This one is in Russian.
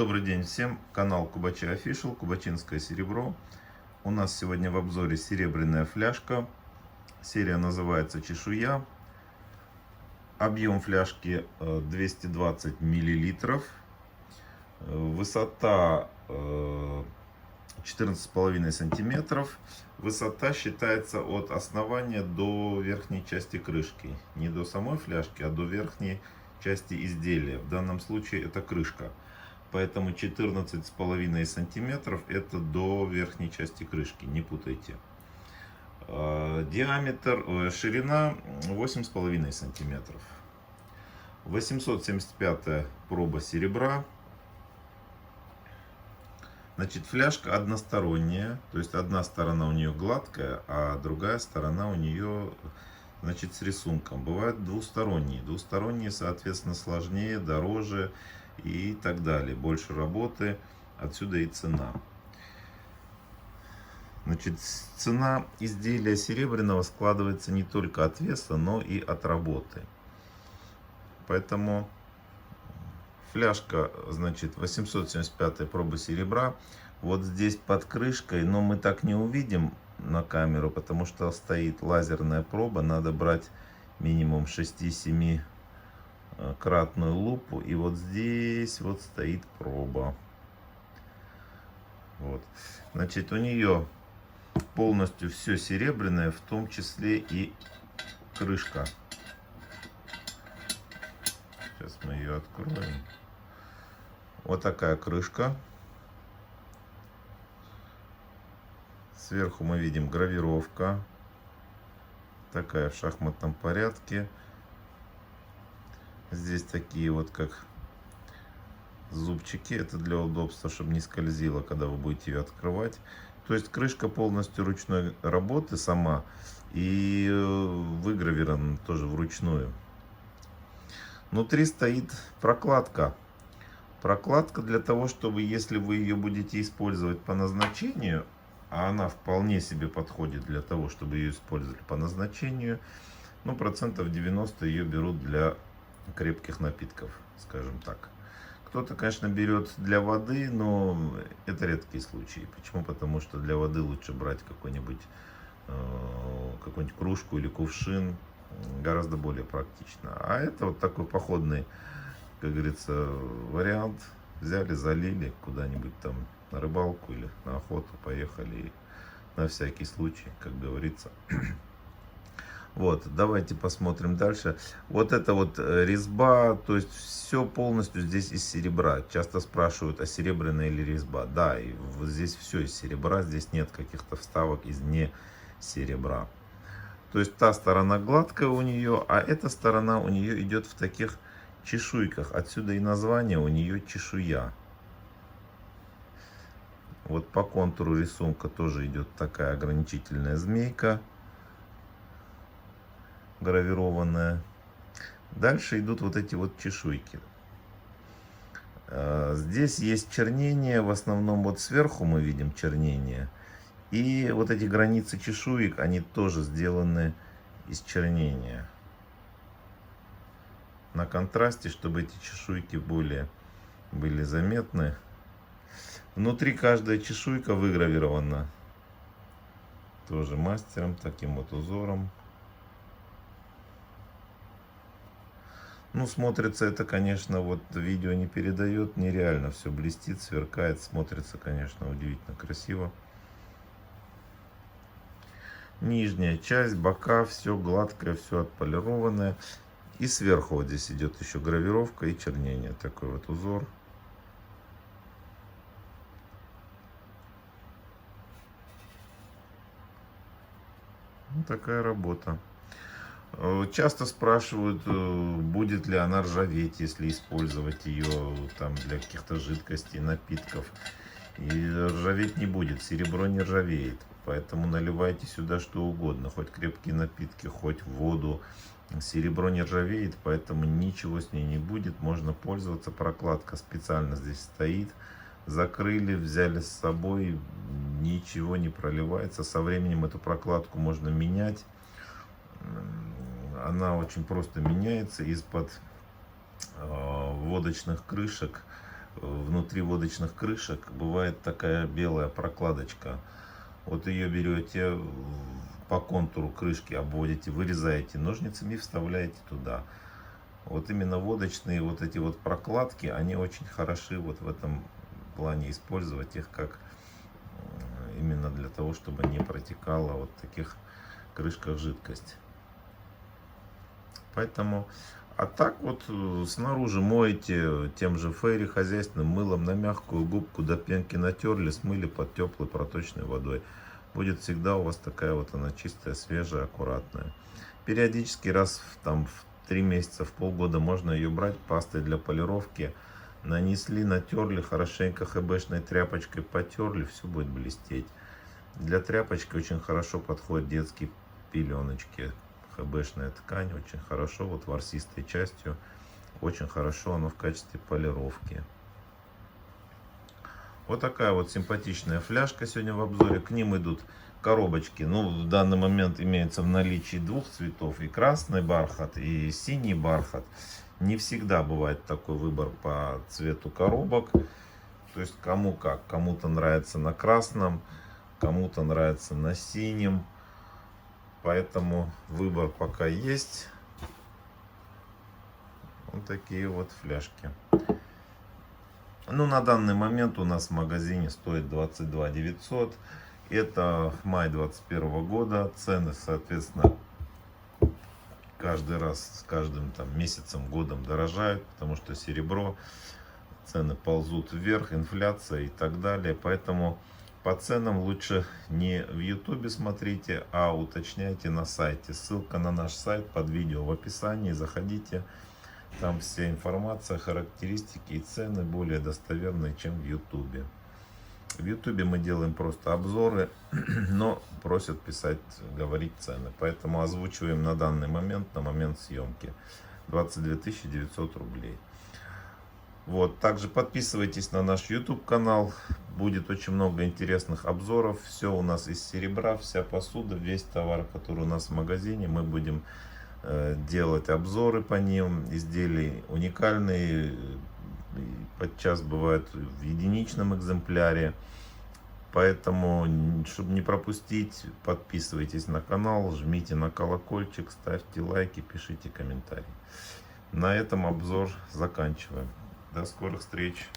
Добрый день всем, канал Кубачи Official, кубачинское серебро. У нас сегодня в обзоре серебряная фляжка. Серия называется Чешуя. Объем фляжки 220 миллилитров. Высота 14,5 сантиметров. Высота считается от основания до верхней части крышки. Не до самой фляжки, а до верхней части изделия. В данном случае это крышка. Поэтому 14,5 сантиметров это до верхней части крышки, не путайте. Ширина 8,5 сантиметров. 875 проба серебра. Значит, фляжка односторонняя, то есть одна сторона у нее гладкая, а другая сторона у нее, значит, с рисунком. Бывают двусторонние. Двусторонние, соответственно, сложнее, дороже и так далее. Больше работы, отсюда и цена. Значит, цена изделия серебряного складывается не только от веса, но и от работы. Поэтому фляжка, значит, 875 пробы серебра. Вот здесь под крышкой, но мы так не увидим на камеру, потому что стоит лазерная проба. Надо брать минимум 6-7 кратную лупу, и вот здесь вот стоит проба. Вот, значит, у нее полностью все серебряное, в том числе и крышка. Сейчас мы ее откроем. Вот такая крышка. Сверху мы видим гравировка, такая в шахматном порядке. Здесь такие вот как зубчики, это для удобства, чтобы не скользило, когда вы будете ее открывать. То есть крышка полностью ручной работы сама, и выгравирована тоже вручную. Внутри стоит прокладка. Прокладка для того, чтобы, если вы ее будете использовать по назначению, а она вполне себе подходит для того, чтобы ее использовали по назначению, ну, процентов 90 ее берут для крепких напитков, скажем так. Кто-то, конечно, берет для воды, но это редкие случаи. Почему? Потому что для воды лучше брать какую-нибудь кружку или кувшин, гораздо более практично. А это вот такой походный, как говорится, вариант. Взяли, залили куда-нибудь там на рыбалку или на охоту, поехали, на всякий случай, как говорится. Вот, давайте посмотрим дальше. Вот это вот резьба, то есть все полностью здесь из серебра. Часто спрашивают, а серебряная или резьба? Да, и вот здесь все из серебра, здесь нет каких-то вставок из не серебра. То есть та сторона гладкая у нее, а эта сторона у нее идет в таких чешуйках. Отсюда и название у нее чешуя. Вот по контуру рисунка тоже идет такая ограничительная змейка, гравированная. Дальше идут вот эти вот чешуйки. Здесь есть чернение, в основном вот сверху мы видим чернение. И вот эти границы чешуек, они тоже сделаны из чернения. На контрасте, чтобы эти чешуйки были заметны. Внутри каждая чешуйка выгравирована тоже мастером, таким вот узором. Ну, смотрится это, конечно, вот видео не передает, нереально. Все блестит, сверкает, смотрится, конечно, удивительно красиво. Нижняя часть, бока, все гладкое, все отполированное. И сверху вот здесь идет еще гравировка и чернение. Такой вот узор. Вот такая работа. Часто спрашивают, будет ли она ржаветь, если использовать ее там для каких-то жидкостей, напитков. И ржаветь не будет, серебро не ржавеет. Поэтому наливайте сюда что угодно, хоть крепкие напитки, хоть воду. Серебро не ржавеет, поэтому ничего с ней не будет. Можно пользоваться, прокладка специально здесь стоит. Закрыли, взяли с собой, ничего не проливается. Со временем эту прокладку можно менять. Она очень просто меняется из-под водочных крышек. внутри водочных крышек бывает такая белая прокладочка. Вот ее берете по контуру крышки, обводите, вырезаете ножницами и вставляете туда. Вот именно водочные вот эти вот прокладки, они очень хороши вот в этом плане, использовать их как именно для того, чтобы не протекала вот в таких крышках жидкость. Поэтому, а так вот снаружи моете тем же фейри хозяйственным мылом на мягкую губку, до пенки натерли, смыли под теплой проточной водой. Будет всегда у вас такая вот она чистая, свежая, аккуратная. Периодически раз в 3 месяца, в полгода можно ее брать пастой для полировки. Нанесли, натерли, хорошенько ХБшной тряпочкой потерли, все будет блестеть. Для тряпочки очень хорошо подходят детские пеленочки. ХБшная ткань очень хорошо, вот ворсистой частью, очень хорошо оно в качестве полировки. Вот такая вот симпатичная фляжка сегодня в обзоре. К ним идут коробочки. Ну, в данный момент имеется в наличии 2 цветов. И красный бархат, и синий бархат. Не всегда бывает такой выбор по цвету коробок. То есть кому как. Кому-то нравится на красном, кому-то нравится на синем. Поэтому выбор пока есть. Вот такие вот фляжки. Ну, на данный момент у нас в магазине стоит 22 900. Это май 2021 года. Цены, соответственно, каждый раз с каждым там месяцем, годом дорожают, потому что серебро, цены ползут вверх, инфляция и так далее. Поэтому по ценам лучше не в YouTube смотрите, а уточняйте на сайте. Ссылка на наш сайт под видео в описании. Заходите. Там вся информация, характеристики и цены более достоверные, чем в YouTube. В YouTube мы делаем просто обзоры, но просят писать, говорить цены. Поэтому озвучиваем на данный момент, на момент съемки, 22 900 рублей. Вот, также подписывайтесь на наш YouTube канал. Будет очень много интересных обзоров. Все у нас из серебра, вся посуда, весь товар, который у нас в магазине. Мы будем делать обзоры по ним, изделия уникальные, подчас бывают в единичном экземпляре. Поэтому, чтобы не пропустить, подписывайтесь на канал, жмите на колокольчик, ставьте лайки, пишите комментарии. На этом обзор заканчиваем. До скорых встреч!